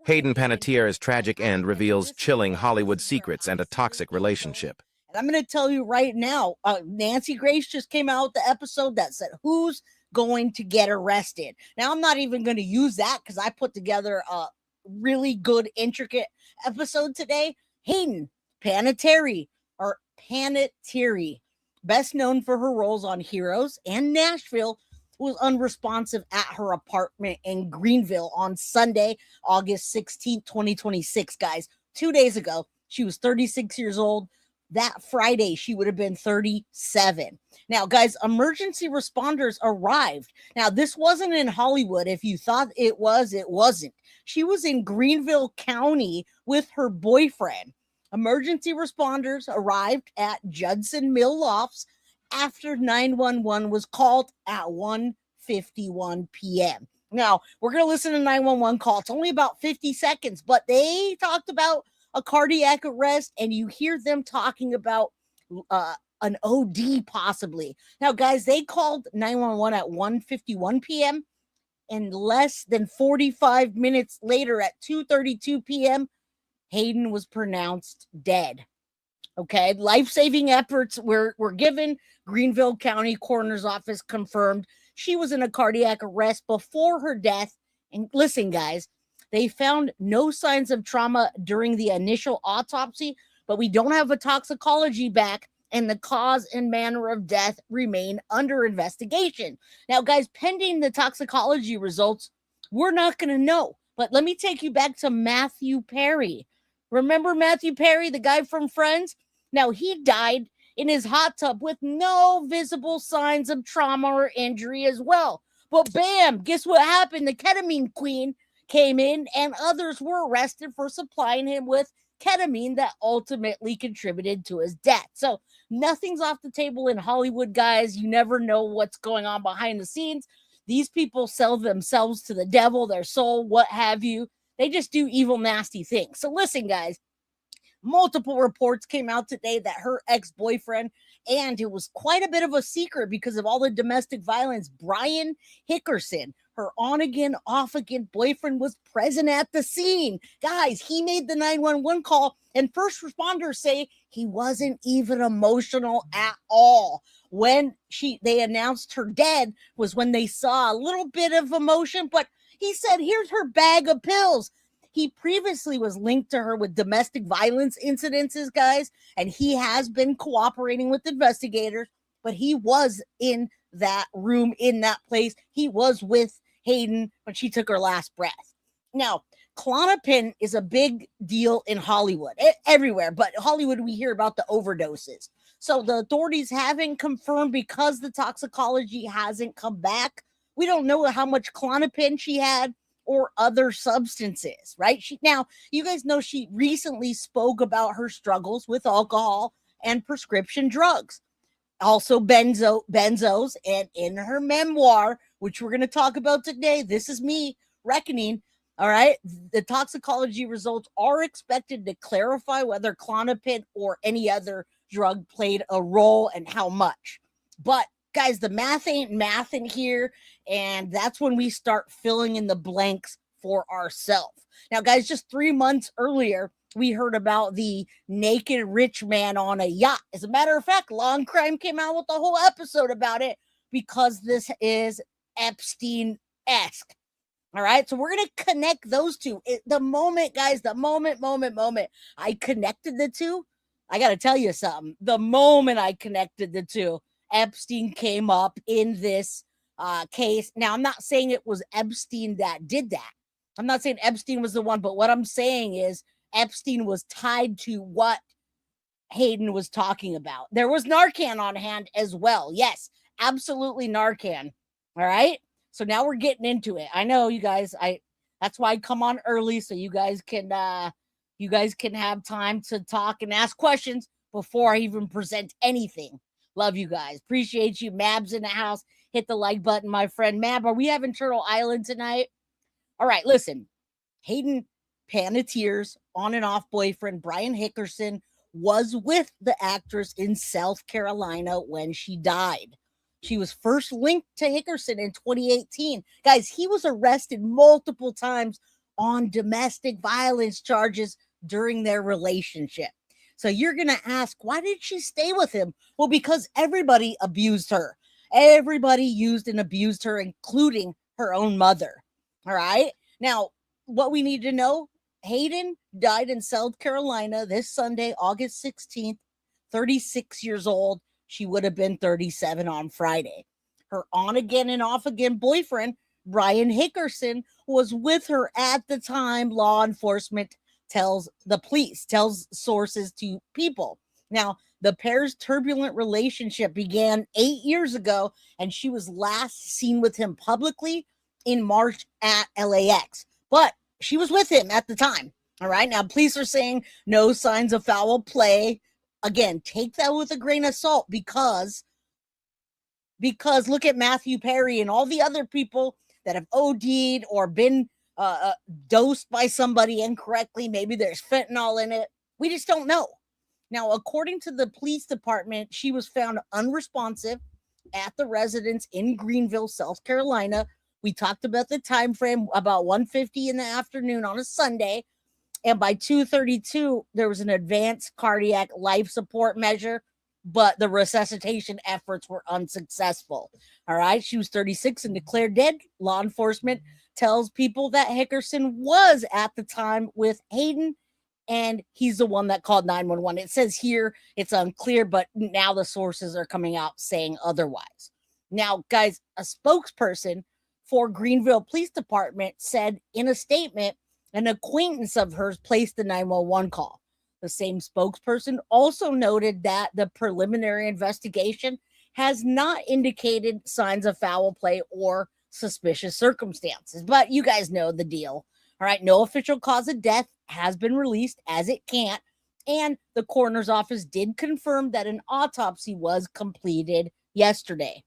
Hayden Panettiere's tragic end reveals chilling Hollywood secrets and a toxic relationship. And I'm going to tell you right now, Nancy Grace just came out with the episode that said, who's going to get arrested? Now, I'm not even going to use that because I put together a really good, intricate episode today. Hayden Panettiere, or Panettiere, best known for her roles on Heroes and Nashville, was unresponsive at her apartment in Greenville on Sunday, August 16th, 2026, guys. 2 days ago, she was 36 years old. That Friday, she would have been 37. Now, guys, emergency responders arrived. Now, this wasn't in Hollywood. If you thought it was, it wasn't. She was in Greenville County with her boyfriend. Emergency responders arrived at Judson Mill Lofts after 911 was called at 1:51 p.m. Now, we're going to listen to 911 call. It's only about 50 seconds, but they talked about a cardiac arrest, and you hear them talking about an OD possibly. Now, guys, they called 911 at 1:51 p.m., and less than 45 minutes later at 2:32 p.m., Hayden was pronounced dead. Okay, life-saving efforts were given. Greenville County Coroner's Office confirmed she was in a cardiac arrest before her death. And listen, guys, they found no signs of trauma during the initial autopsy, but we don't have a toxicology back, and the cause and manner of death remain under investigation. Now, guys, pending the toxicology results, we're not going to know. But let me take you back to Matthew Perry. Remember Matthew Perry, the guy from Friends? Now, he died in his hot tub with no visible signs of trauma or injury as well. But bam, guess what happened? The ketamine queen came in, and others were arrested for supplying him with ketamine that ultimately contributed to his death. So nothing's off the table in Hollywood, guys. You never know what's going on behind the scenes. These people sell themselves to the devil, their soul, what have you. They just do evil, nasty things. So listen, guys, multiple reports came out today that her ex-boyfriend, and it was quite a bit of a secret because of all the domestic violence, Brian Hickerson, her on-again, off-again boyfriend, was present at the scene. Guys, he made the 911 call, and first responders say he wasn't even emotional at all. When they announced her dead was when they saw a little bit of emotion, but he said, here's her bag of pills. He previously was linked to her with domestic violence incidences, guys, and he has been cooperating with investigators, but he was in that room, in that place. He was with Hayden when she took her last breath. Now, Klonopin is a big deal in Hollywood, everywhere, but Hollywood, we hear about the overdoses. So the authorities haven't confirmed because the toxicology hasn't come back. We don't know how much Klonopin she had or other substances, right? Now, you guys know she recently spoke about her struggles with alcohol and prescription drugs. Also benzos, and in her memoir, which we're going to talk about today, This Is Me, Reckoning, all right? The toxicology results are expected to clarify whether Klonopin or any other drug played a role and how much. But guys, the math ain't math in here, and that's when we start filling in the blanks for ourselves. Now, guys, just 3 months earlier, we heard about the naked rich man on a yacht. As a matter of fact, Law and Crime came out with a whole episode about it because this is Epstein-esque. All right, so we're going to connect those two. The moment, guys, the moment I connected the two, I got to tell you something. The moment I connected the two, Epstein came up in this case. Now, I'm not saying it was Epstein that did that. I'm not saying Epstein was the one, but what I'm saying is Epstein was tied to what Hayden was talking about. There was Narcan on hand as well. Yes, absolutely Narcan. All right. So now we're getting into it. I know you guys, that's why I come on early so you guys can have time to talk and ask questions before I even present anything. Love you guys. Appreciate you. Mab's in the house. Hit the like button, my friend. Mab, are we having Turtle Island tonight? All right, listen. Hayden Panettiere's on and off boyfriend, Brian Hickerson, was with the actress in South Carolina when she died. She was first linked to Hickerson in 2018. Guys, he was arrested multiple times on domestic violence charges during their relationship. So you're going to ask, why did she stay with him? Well, because everybody abused her. Everybody used and abused her, including her own mother. All right. Now, what we need to know, Hayden died in South Carolina this Sunday, August 16th, 36 years old. She would have been 37 on Friday. Her on again and off again boyfriend, Brian Hickerson, was with her at the time, law enforcement tells the police, tells sources to People. Now, the pair's turbulent relationship began 8 years ago, and she was last seen with him publicly in March at LAX. But she was with him at the time. All right. Now, police are saying no signs of foul play. Again, take that with a grain of salt because look at Matthew Perry and all the other people that have OD'd or been dosed by somebody incorrectly. Maybe there's fentanyl in it. We just don't know. Now, according to the police department, she was found unresponsive at the residence in Greenville, South Carolina. We talked about the time frame, about 1:50 in the afternoon on a Sunday. And by 2:32, there was an advanced cardiac life support measure, but the resuscitation efforts were unsuccessful. All right. She was 36 and declared dead. Law enforcement tells People that Hickerson was at the time with Hayden, and he's the one that called 911. It says here it's unclear, but now the sources are coming out saying otherwise. Now, guys, a spokesperson for Greenville Police Department said in a statement, an acquaintance of hers placed the 911 call. The same spokesperson also noted that the preliminary investigation has not indicated signs of foul play or suspicious circumstances. But you guys know the deal. All right, no official cause of death has been released, as it can't. And the coroner's office did confirm that an autopsy was completed yesterday.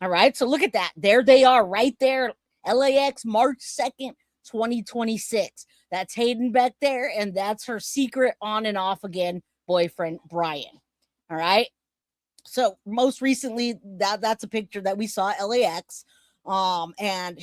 All right, so look at that. There they are right there. LAX, March 2nd, 2026. That's Hayden back there, and that's her secret on and off again boyfriend, Brian. All right. So most recently, that's a picture that we saw at LAX. And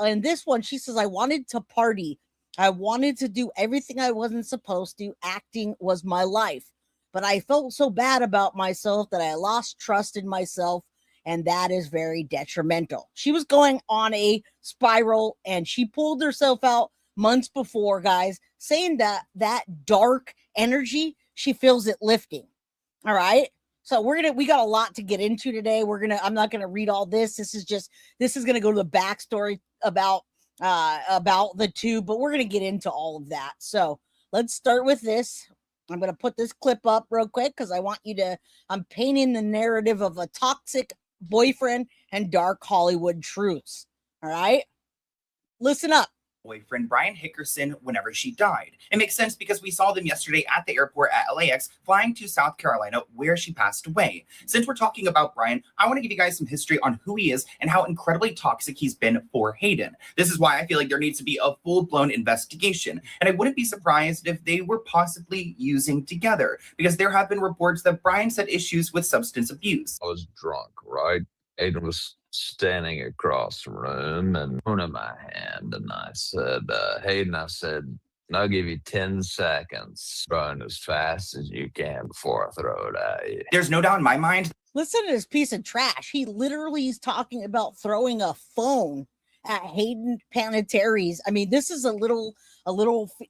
in this one, she says, I wanted to party. I wanted to do everything I wasn't supposed to. Acting was my life. But I felt so bad about myself that I lost trust in myself. And that is very detrimental. She was going on a spiral, and she pulled herself out months before, guys, saying that dark energy, she feels it lifting. All right. So we got a lot to get into today. I'm not going to read all this. This is going to go to the backstory about the two, but we're going to get into all of that. So let's start with this. I'm going to put this clip up real quick because I'm painting the narrative of a toxic boyfriend and dark Hollywood truths. All right. Listen up. Boyfriend Brian Hickerson whenever she died. It makes sense because we saw them yesterday at the airport at LAX flying to South Carolina where she passed away. Since we're talking about Brian, I want to give you guys some history on who he is and how incredibly toxic he's been for Hayden. This is why I feel like there needs to be a full-blown investigation. And I wouldn't be surprised if they were possibly using together because there have been reports that Brian's had issues with substance abuse. I was drunk, right? Hayden was standing across the room and holding my hand, and I said, Hayden, I said, I'll give you 10 seconds. Run as fast as you can before I throw it at you. There's no doubt in my mind. Listen to this piece of trash. He literally is talking about throwing a phone at Hayden Panettiere's. I mean, this is a little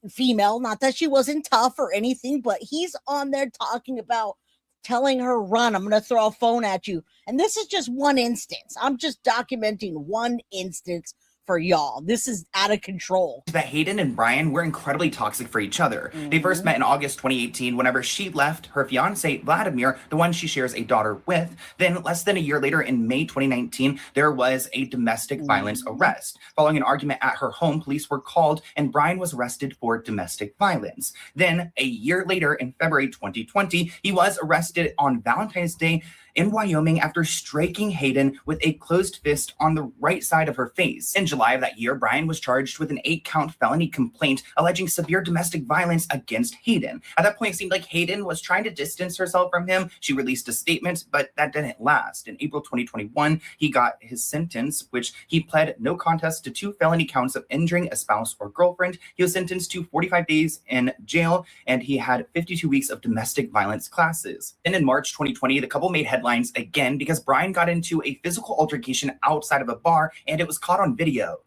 female, not that she wasn't tough or anything, but he's on there talking about telling her, run, I'm going to throw a phone at you. And this is just one instance. I'm just documenting one instance for y'all. This is out of control. That Hayden and Brian were incredibly toxic for each other. They first met in August 2018 whenever she left her fiance, Vladimir, the one she shares a daughter with. Then less than a year later in May 2019, there was a domestic violence arrest. Following an argument at her home, police were called and Brian was arrested for domestic violence. Then a year later in February 2020, he was arrested on Valentine's Day in Wyoming after striking Hayden with a closed fist on the right side of her face. In July of that year, Brian was charged with an 8-count felony complaint alleging severe domestic violence against Hayden. At that point, it seemed like Hayden was trying to distance herself from him. She released a statement, but that didn't last. In April 2021, he got his sentence, which he pled no contest to 2 felony counts of injuring a spouse or girlfriend. He was sentenced to 45 days in jail, and he had 52 weeks of domestic violence classes. And in March 2020, the couple made headlines again because Brian got into a physical altercation outside of a bar, and it was caught on video.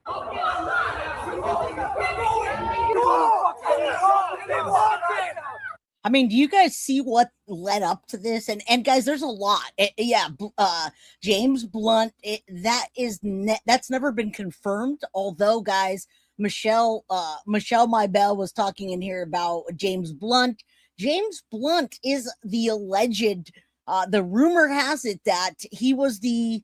I mean, do you guys see what led up to this? And guys, there's a lot. James Blunt, that's never been confirmed. Although, guys, Michelle Mybell was talking in here about James Blunt. James Blunt is the alleged. The rumor has it that he was the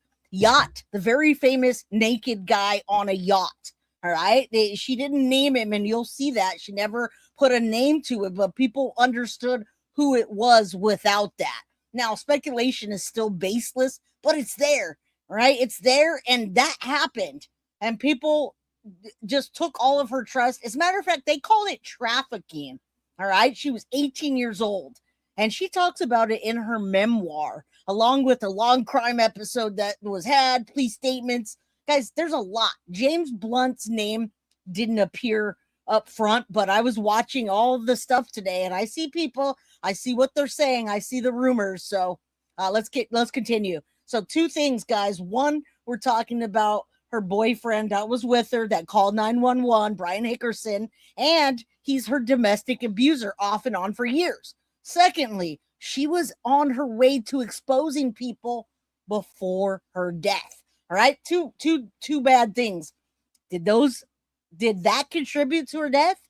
very famous naked guy on a yacht. All right. She didn't name him, and you'll see that. She never put a name to it, but people understood who it was without that. Now, speculation is still baseless, but it's there. Right. It's there. And that happened. And people just took all of her trust. As a matter of fact, they called it trafficking. All right. She was 18 years old. And she talks about it in her memoir, along with a long crime episode that was had, police statements. Guys, there's a lot. James Blunt's name didn't appear up front, but I was watching all of the stuff today, and I see people. I see what they're saying. I see the rumors. So let's continue. So 2 things, guys. One, we're talking about her boyfriend that was with her that called 911, Brian Hickerson, and he's her domestic abuser off and on for years. Secondly, she was on her way to exposing people before her death. All right, two bad things. Did that contribute to her death?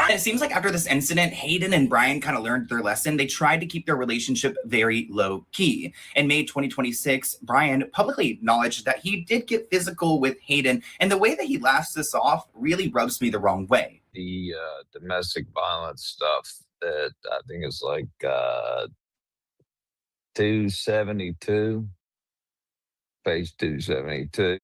And it seems like after this incident, Hayden and Brian kind of learned their lesson. They tried to keep their relationship very low key. In May 2026, Brian publicly acknowledged that he did get physical with Hayden, and the way that he laughs this off really rubs me the wrong way. The domestic violence stuff that I think is like 272, page 272.